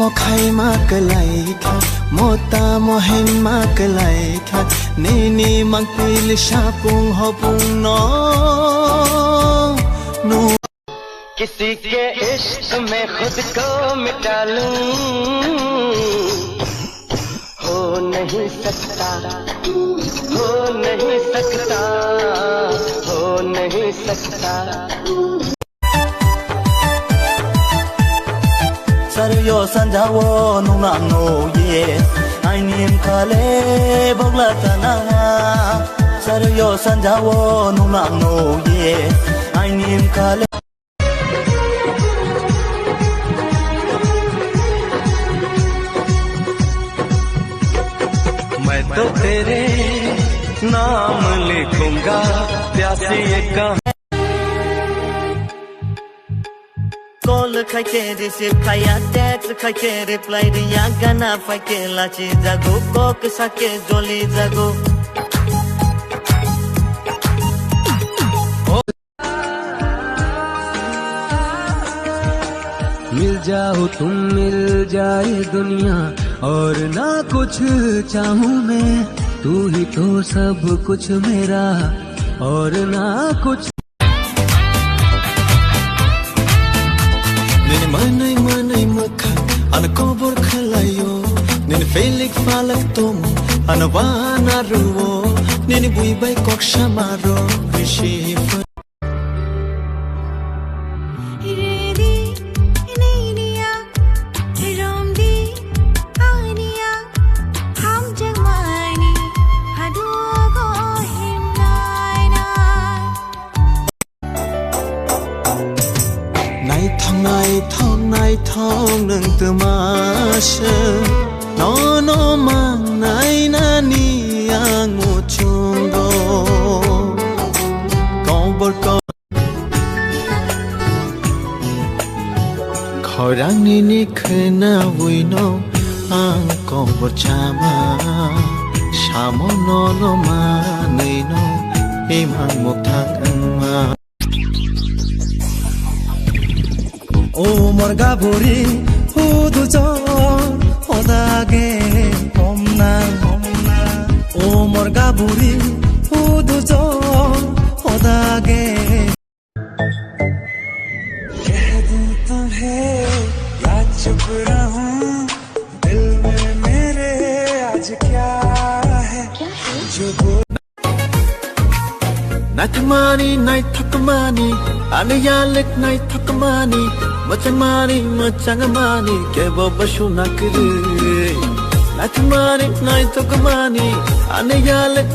mo khai ma kalai kha mota mo hen ma kalai kha ni ni mang pil sha pung ho pung no किसी के इश्क में खुद को मिटा लूं हो नहीं सकता हो नहीं सकता हो नहीं सकता Saryo sanjawo nunam no ye Ainim kale bogla tananga Saryo sanjawo nunam no ye Ainim kale मैं तो तेरे नाम लिखूंगा प्यासी एक Call khaike receive khaya text khaike reply diya gana phake lachi jago kok sake joli jago मिल जाओ तुम मिल जाए दुनिया और ना कुछ चाहूं मैं तू ही तो सब कुछ मेरा और ना कुछ Nene manai manai makha ana kobor khalayo Nene felik falak tom ana wana ruo Nene bui bai kok shamaro rishi Nai thong nâng từ ma sơ nó mang nai na ni ang ngô chung go con bor con khoi rang ni ni khơi na vui no ang con bor chama shamo no ma nei no im ang một thang ang ma ओ मोरगा भोरी हुदुजर ओदागे हमना ओ मोरगा भोरी हुदुजर ओदागे कह दूं तुम्हें या चुप रहूं दिल में मेरे आज क्या है जो Nakamani, night takamani, anayalik night takamani, machamani, machangamani, kebo bashu nakiri. Nakamani, night takamani, anayalik